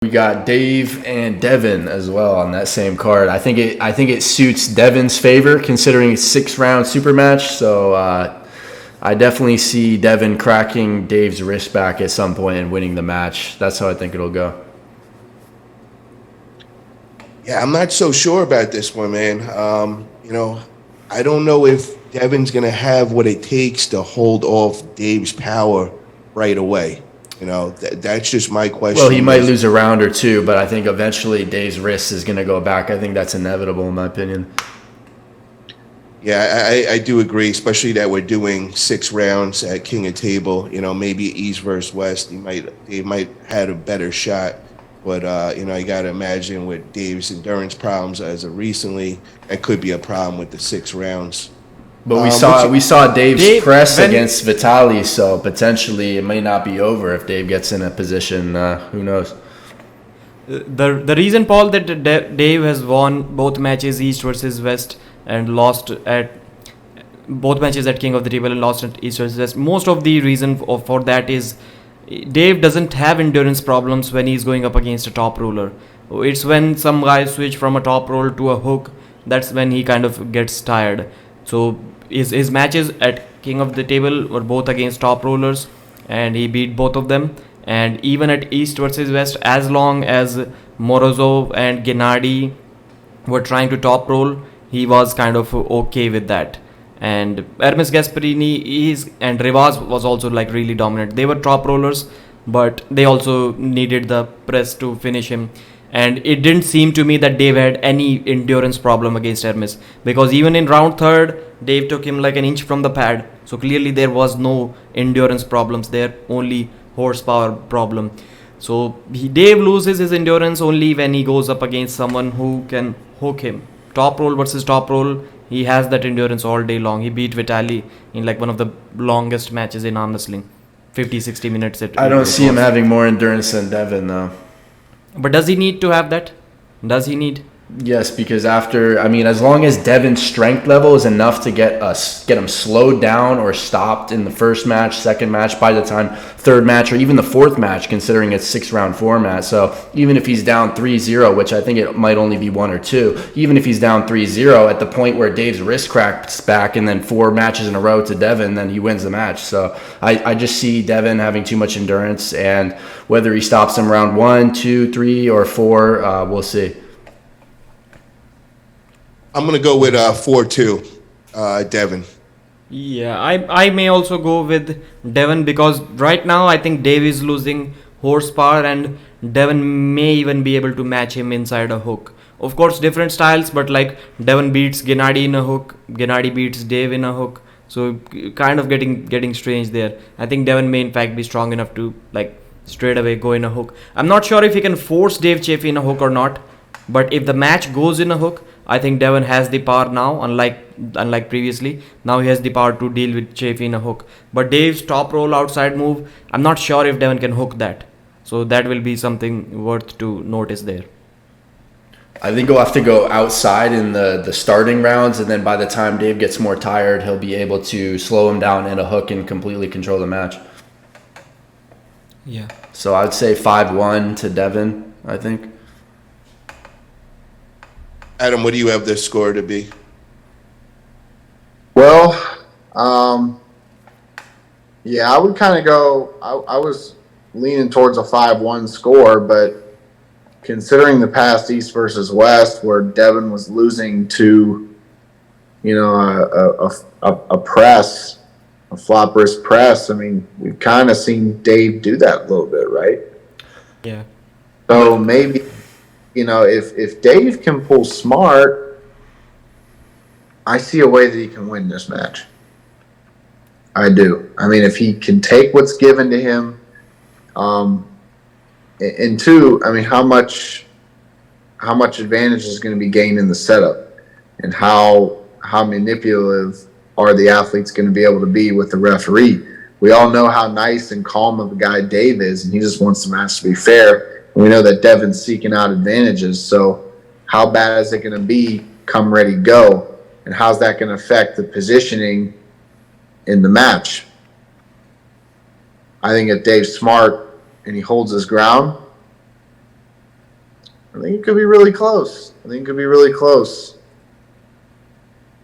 We got Dave and Devin as well on that same card. I think it suits Devin's favor considering it's 6 round super match. So I definitely see Devin cracking Dave's wrist back at some point and winning the match. That's how I think it'll go. Yeah, I'm not so sure about this one, man. I don't know if Devin's going to have what it takes to hold off Dave's power right away. That's just my question. Well, he might lose a round or two, but I think eventually Dave's wrist is going to go back. I think that's inevitable in my opinion. Yeah, I do agree, especially that we're doing 6 rounds at King of Table. Maybe East versus West, they might have a better shot. But you got to imagine with Dave's endurance problems as of recently, that could be a problem with the 6 rounds. But we saw Dave's press against Vitaly, so potentially it may not be over if Dave gets in a position. Who knows? The reason, Paul, that Dave has won both matches East versus West and lost at both matches at King of the Table and lost at East versus West. Most of the reason for that is Dave doesn't have endurance problems when he's going up against a top roller. It's when some guys switch from a top roll to a hook, that's when he kind of gets tired. So his matches at King of the Table were both against top rollers and he beat both of them. And even at East versus West, as long as Morozov and Gennady were trying to top roll, he was kind of okay with that. And Hermes Gasparini and Rivas was also like really dominant. They were top rollers, but they also needed the press to finish him. And it didn't seem to me that Dave had any endurance problem against Hermes, because even in round third, Dave took him like an inch from the pad. So clearly there was no endurance problems there, only horsepower problem. So Dave loses his endurance only when he goes up against someone who can hook him. Top roll versus top roll, he has that endurance all day long. He beat Vitaly in like one of the longest matches in arm wrestling, 50-60 minutes. I don't see him having more endurance than Devin, though. But does he need to have that? Does he need? Yes, because as long as Devin's strength level is enough to get him slowed down or stopped in the first match, second match, by the time third match, or even the fourth match, considering it's 6 round format. So even if he's down 3-0, which I think it might only be 1 or 2, even if he's down 3-0 at the point where Dave's wrist cracks back and then 4 matches in a row to Devin, then he wins the match. So I just see Devin having too much endurance, and whether he stops him round 1, 2, 3, or 4, we'll see. I'm going to go with 4-2, Devin. Yeah, I may also go with Devin, because right now I think Dave is losing horsepower and Devin may even be able to match him inside a hook. Of course, different styles, but like Devin beats Gennady in a hook, Gennady beats Dave in a hook. So kind of getting strange there. I think Devin may in fact be strong enough to like straight away go in a hook. I'm not sure if he can force Dave Chaffee in a hook or not, but if the match goes in a hook, I think Devin has the power now, unlike previously. Now he has the power to deal with Chaffee in a hook. But Dave's top roll outside move, I'm not sure if Devin can hook that. So that will be something worth to notice there. I think he'll have to go outside in the starting rounds, and then by the time Dave gets more tired, he'll be able to slow him down in a hook and completely control the match. Yeah. So I'd say 5-1 to Devin, I think. Adam, what do you have this score to be? Well, yeah, I would kind of go. I was leaning towards a 5-1 score, but considering the past East versus West, where Devin was losing to, a press, a flop wrist press. I mean, we've kind of seen Dave do that a little bit, right? Yeah. So maybe, if Dave can pull smart, I see a way that he can win this match. I do. I mean, if he can take what's given to him, and two, I mean, how much advantage is going to be gained in the setup, and how manipulative are the athletes going to be able to be with the referee? We all know how nice and calm of a guy Dave is, and he just wants the match to be fair. And we know that Devin's seeking out advantages. So how bad is it going to be come ready, go? And how's that going to affect the positioning in the match? I think if Dave's smart and he holds his ground, I think it could be really close.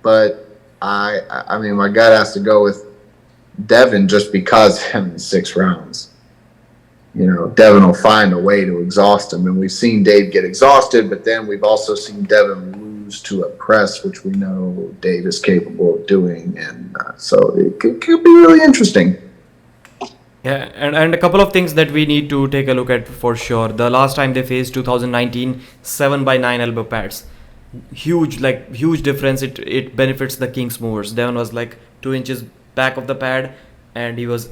But I mean, my gut has to go with Devin just because having 6 rounds. Devin will find a way to exhaust him, and we've seen Dave get exhausted, but then we've also seen Devin lose to a press, which we know Dave is capable of doing, and so it could be really interesting. Yeah, and a couple of things that we need to take a look at for sure. The last time they faced 2019, 7x9 elbow pads. Huge difference. It benefits the Kings movers. Devon was like 2 inches back of the pad, and he was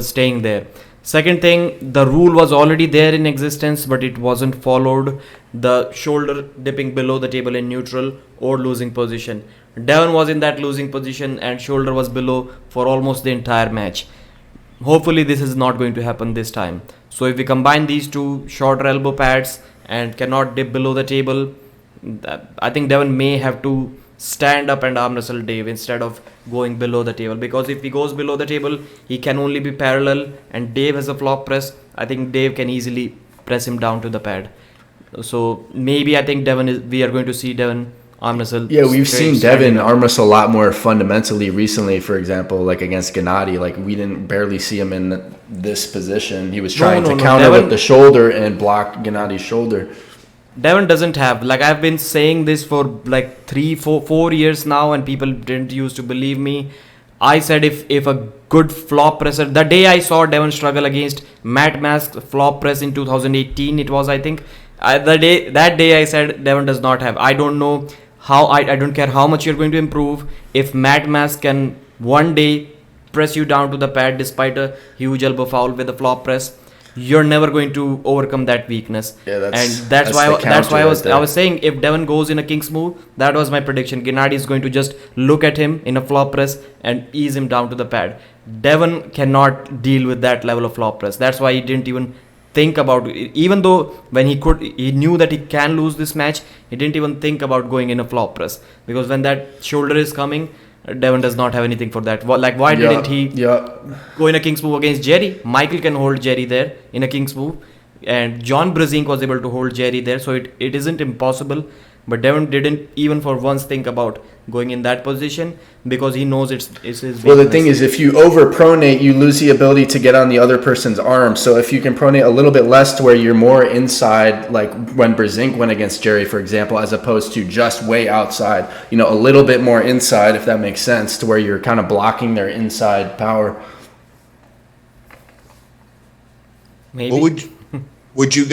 staying there. Second thing, the rule was already there in existence, but it wasn't followed. The shoulder dipping below the table in neutral or losing position. Devon was in that losing position, and shoulder was below for almost the entire match. Hopefully this is not going to happen this time. So if we combine these two, shorter elbow pads and cannot dip below the table, I think Devon may have to stand up and arm wrestle Dave instead of going below the table, because if he goes below the table, he can only be parallel, and Dave has a flop press. I think Dave can easily press him down to the pad. So maybe I think we are going to see Devon arm wrestle. Yeah, we've seen Devin arm wrestle a lot more fundamentally recently. For example, like against Gennady, like we didn't barely see him in this position. He was trying to counter with the shoulder and block Gennady's shoulder. Devon doesn't have, like, I've been saying this for like 4 years now, and people didn't used to believe me. I said if a good flop presser, the day I saw Devon struggle against Matt Mask's flop press in 2018, it was, I think, that day I said Devon does not have. I don't know how, I don't care how much you're going to improve. If Matt Mask can one day press you down to the pad despite a huge elbow foul with a flop press, you're never going to overcome that weakness. Yeah, that's why I was saying if Devon goes in a King's move, that was my prediction. Gennady is going to just look at him in a flop press and ease him down to the pad. Devon cannot deal with that level of flop press. That's why he didn't even think about it. Even though when he knew that he can lose this match, he didn't even think about going in a flop press, because when that shoulder is coming, Devon does not have anything for that. Like, why didn't he go in a King's move against Jerry? Michael can hold Jerry there in a King's move, and John Brezink was able to hold Jerry there, so it isn't impossible. But Devon didn't even for once think about going in that position, because he knows it's his weakness. Well, the thing is, if you over-pronate, you lose the ability to get on the other person's arm. So if you can pronate a little bit less to where you're more inside, like when Brezink went against Jerry, for example, as opposed to just way outside, a little bit more inside, if that makes sense, to where you're kind of blocking their inside power. Maybe. What would you